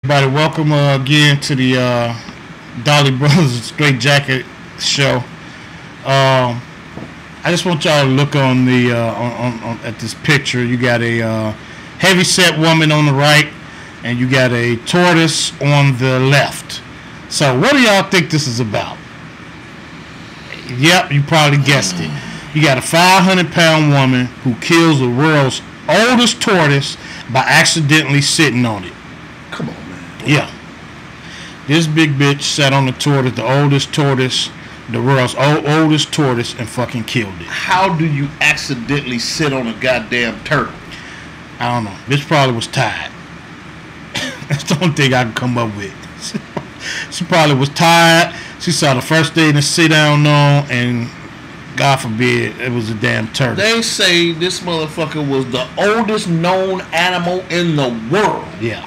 Everybody, welcome again to the Dolly Brothers Straight Jacket show. I just want y'all to look on the at this picture. You got a heavy set woman on the right, and you got a tortoise on the left. So, what do y'all think this is about? Yep, you probably guessed it. You got a 500-pound woman who kills the world's oldest tortoise by accidentally sitting on it. Come on, man. Yeah. This big bitch sat on the tortoise, the oldest tortoise, the world's oldest tortoise, and fucking killed it. How do you accidentally sit on a goddamn turtle? I don't know. Bitch probably was tired. That's the only thing I can come up with. She probably was tired. She saw the first thing to sit down on, and God forbid, it was a damn turtle. They say this motherfucker was the oldest known animal in the world. Yeah.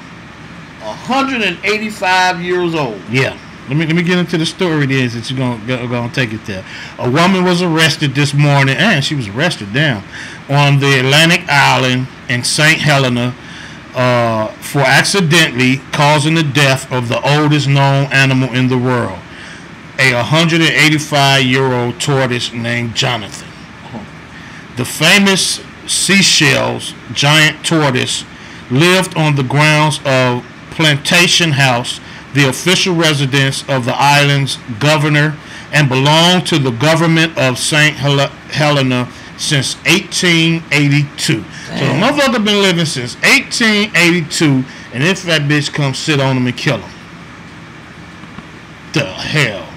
185 years old. Yeah. Let me get into the story then, since you're gonna take it there. A woman was arrested this morning, and she was arrested, damn, on the Atlantic Island in St. Helena for accidentally causing the death of the oldest known animal in the world, a 185-year-old tortoise named Jonathan. The famous Seychelles giant tortoise lived on the grounds of Plantation House, the official residence of the island's governor, and belonged to the government of St. Helena since 1882. Damn. So the motherfucker been living since 1882, and if that bitch come sit on him and kill him. The hell?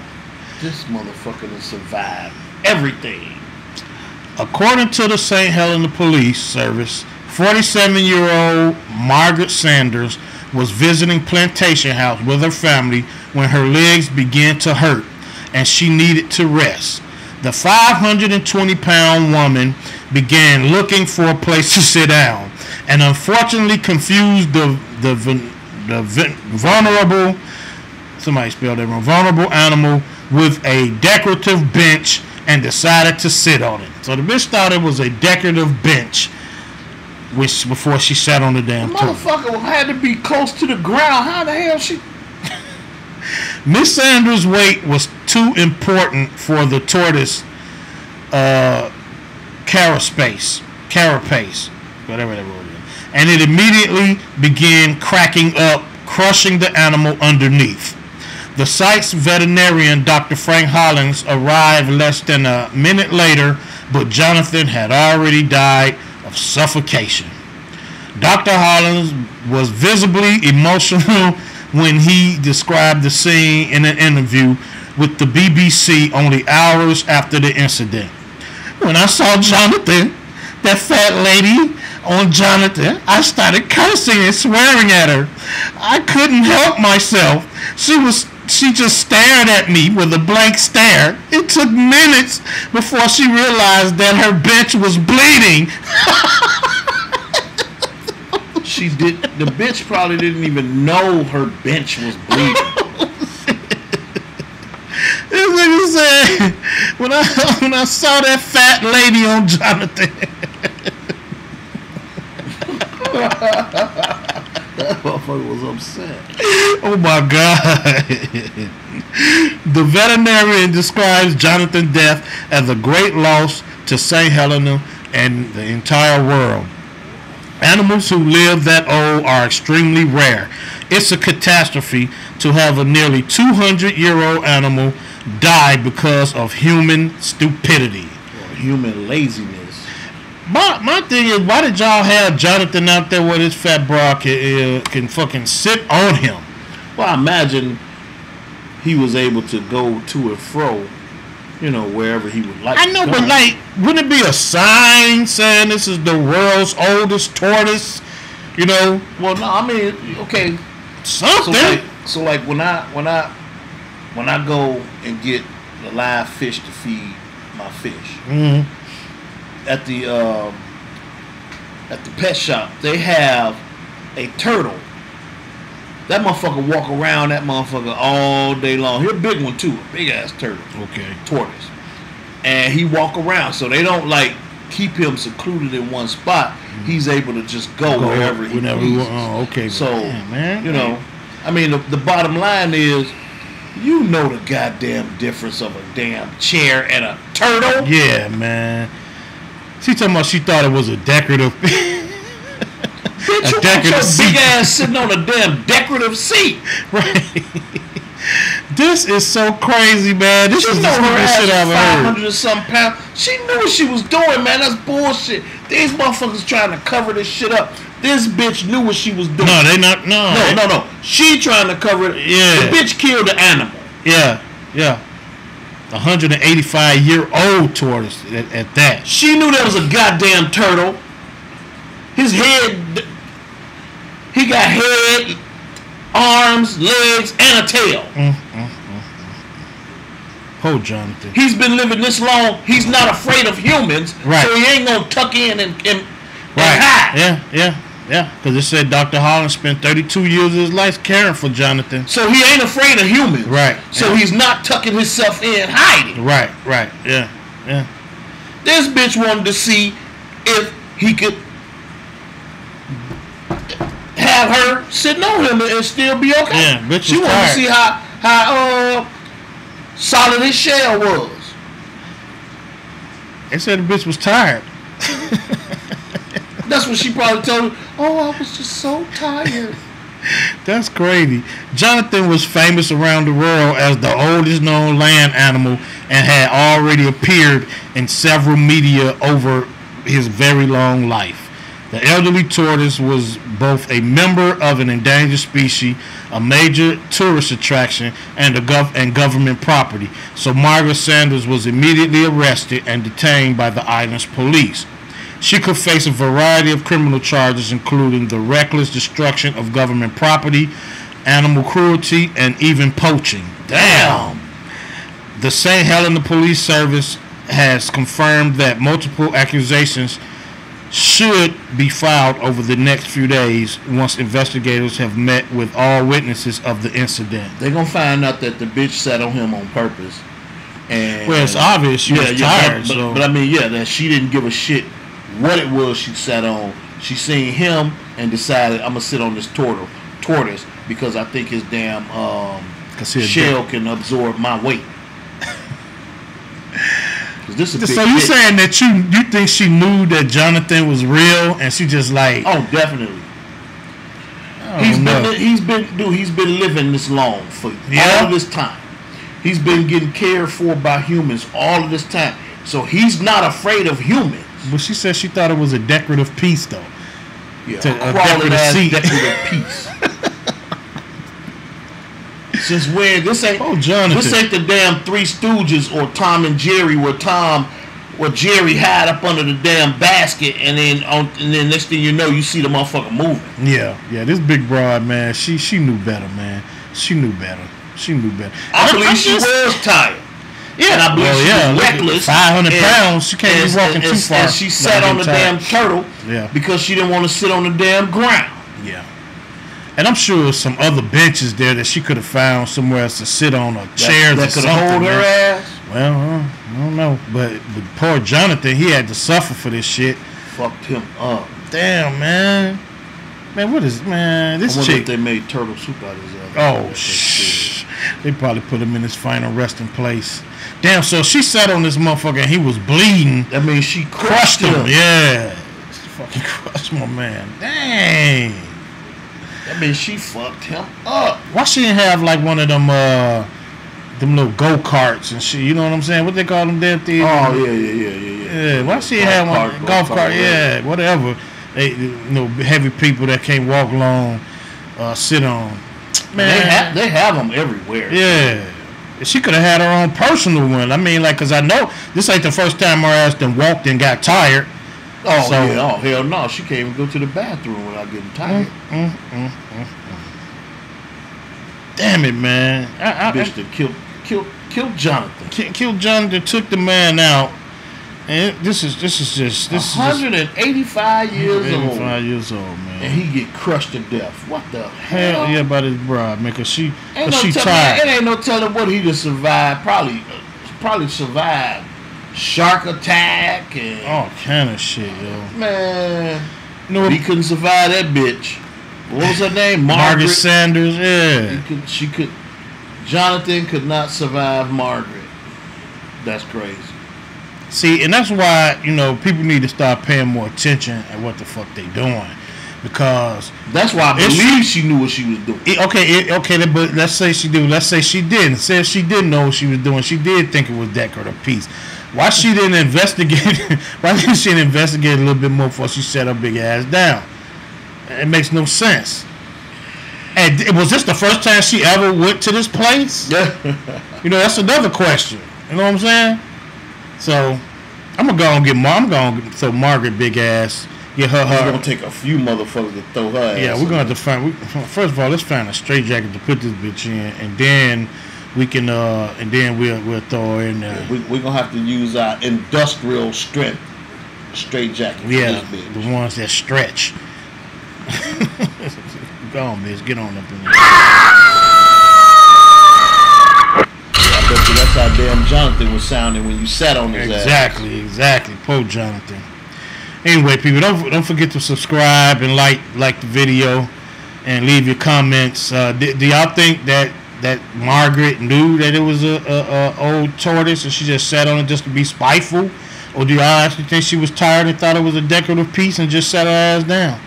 This motherfucker has survived everything. According to the St. Helena Police Service, 47-year-old Margaret Sanders was visiting Plantation House with her family when her legs began to hurt and she needed to rest. The 520-pound woman began looking for a place to sit down and unfortunately confused the vulnerable, somebody spelled that wrong, vulnerable animal with a decorative bench and decided to sit on it. So the bitch thought it was a decorative bench before she sat on the damn tortoise. Motherfucker had to be close to the ground. How the hell she... Miss Sanders' weight was too important for the tortoise carapace, whatever that word is, and it immediately began cracking up, crushing the animal underneath. The site's veterinarian, Dr. Frank Hollins, arrived less than a minute later, but Jonathan had already died of suffocation. Dr. Hollins was visibly emotional when he described the scene in an interview with the BBC only hours after the incident. When I saw Jonathan, that fat lady on Jonathan, I started cursing and swearing at her. I couldn't help myself. She just stared at me with a blank stare. It took minutes before she realized that her bench was bleeding. The bitch probably didn't even know her bench was bleeding. This nigga said, when I saw that fat lady on Jonathan. That motherfucker was upset. Oh my God. The veterinarian describes Jonathan's death as a great loss to St. Helena and the entire world. Animals who live that old are extremely rare. It's a catastrophe to have a nearly 200-year-old animal die because of human stupidity. Or human laziness. My thing is, why did y'all have Jonathan out there where this fat bra can fucking sit on him? Well, I imagine he was able to go to and fro, wherever he would like. I know, but wouldn't it be a sign saying this is the world's oldest tortoise? Well, no, I mean, okay, something. So when I go and get a live fish to feed my fish. Mm-hmm. At the pet shop, they have a turtle. That motherfucker walk around that motherfucker all day long. He's a big one too, a big ass turtle. Okay. Tortoise. And he walk around, so they don't keep him secluded in one spot. He's able to just go wherever he pleases. Oh, okay. So, man, I mean, the bottom line is, you know the goddamn difference of a damn chair and a turtle. Yeah, man. She talking about she thought it was a decorative. Bitch, you want your big ass sitting on a damn decorative seat. Right. This is so crazy, man. This is the stupidest shit I've ever heard. 500 and some pounds. She knew what she was doing, man. That's bullshit. These motherfuckers trying to cover this shit up. This bitch knew what she was doing. No, they not. No. She trying to cover it. Yeah. The bitch killed the animal. Yeah. 185-year-old tortoise at that. She knew that was a goddamn turtle. His head, he got head, arms, legs, and a tail. Poor Jonathan. He's been living this long. He's not afraid of humans, right? So he ain't gonna tuck in and hide. Yeah. Because it said Dr. Holland spent 32 years of his life caring for Jonathan. So he ain't afraid of humans. Right. So he's not tucking himself in, hiding. Right. Yeah. This bitch wanted to see if he could have her sitting on him and still be okay. Yeah, bitch. She wanted to see how solid his shell was. They said the bitch was tired. That's what she probably told him. Oh, I was just so tired. That's crazy. Jonathan was famous around the world as the oldest known land animal and had already appeared in several media over his very long life. The elderly tortoise was both a member of an endangered species, a major tourist attraction, and government property. So Margaret Sanders was immediately arrested and detained by the island's police. She could face a variety of criminal charges, including the reckless destruction of government property, animal cruelty, and even poaching. Damn! The St. Helena Police Service has confirmed that multiple accusations should be filed over the next few days once investigators have met with all witnesses of the incident. They're going to find out that the bitch sat on him on purpose. And well, it's obvious she was tired. But I mean, that she didn't give a shit what it was she sat on. She seen him and decided, I'm going to sit on this tortoise because I think his damn shell can absorb my weight. So you saying that you think she knew that Jonathan was real and she just like... Oh, definitely. He's been living this long for all of this time. He's been getting cared for by humans all of this time. So he's not afraid of humans. But she said she thought it was a decorative piece, though. Yeah, a decorative piece. Since when? This ain't the damn Three Stooges or Tom and Jerry, where Jerry hide up under the damn basket, and then next thing you know, you see the motherfucker moving. Yeah. This big broad, man, she knew better, man. She knew better. I believe she was tired. Yeah, and I believe she was reckless. 500 pounds. She can't be walking too far. And she sat on the damn turtle because she didn't want to sit on the damn ground. Yeah. And I'm sure there's some other benches there that she could have found somewhere else to sit on, or chairs that could hold her ass. Well, I don't know. But poor Jonathan, he had to suffer for this shit. Fucked him up. Damn, man. Man, what is, man, this I wonder chick. if they made turtle soup out of his ass. Oh, shh. They probably put him in his final resting place. Damn, so she sat on this motherfucker and he was bleeding. That means she crushed him. Yeah. She fucking crushed my man. Dang. That means she fucked him up. Why she didn't have like one of them little go-karts and shit, you know what I'm saying? What they call them damn things? Oh, yeah. Why she didn't have one? Golf cart, yeah, whatever. They, heavy people that can't walk long, sit on. Man, they have them everywhere. Yeah. She could have had her own personal one. I mean, like, because I know this ain't the first time her ass done walked and got tired. Oh, so, yeah. Oh, hell no. She can't even go to the bathroom without getting tired. Damn it, man. Bitch that killed Jonathan. Killed Jonathan, took the man out. And this is just 185 years old. 185 years old, man. And he get crushed to death. What the hell? Yeah, by his bride, man, because she tired. It ain't no telling what he could survive. Probably survived shark attack and all kind of shit, yo. Man, he couldn't survive that bitch. What was her name? Margaret Sanders. Yeah. Jonathan could not survive Margaret. That's crazy. See, and that's why, you know, people need to start paying more attention at what the fuck they doing. Because that's why I believe she knew what she was doing. Okay, but let's say she did. Let's say she didn't. Say if she didn't know what she was doing. She did think it was decorative piece. Why she didn't investigate? Why didn't she investigate a little bit more before she set her big ass down? It makes no sense. And was this the first time she ever went to this place? You know, that's another question. You know what I'm saying? So I'm gonna go and get throw Margaret big ass. Get her. It's gonna take a few motherfuckers to throw her ass. Yeah, we're gonna have to find. First of all, let's find a straight jacket to put this bitch in, and then we can. And then we'll throw her in there. Yeah, we're gonna have to use our industrial strength straight jacket. Yeah, the ones that stretch. Go on, bitch. Get on up in there. I bet you that's how damn Jonathan was sounding when you sat on his ass. Exactly. Poor Jonathan. Anyway, people, don't forget to subscribe and like the video and leave your comments. Do y'all think that Margaret knew that it was a old tortoise and she just sat on it just to be spiteful, or do y'all actually think she was tired and thought it was a decorative piece and just sat her ass down?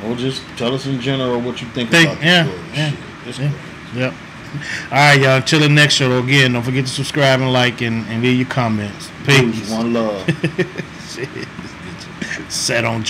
Or just tell us in general what you think about the story. Yep. All right, y'all. Until the next show. Again, don't forget to subscribe and like and leave your comments. Peace. One love. Set on.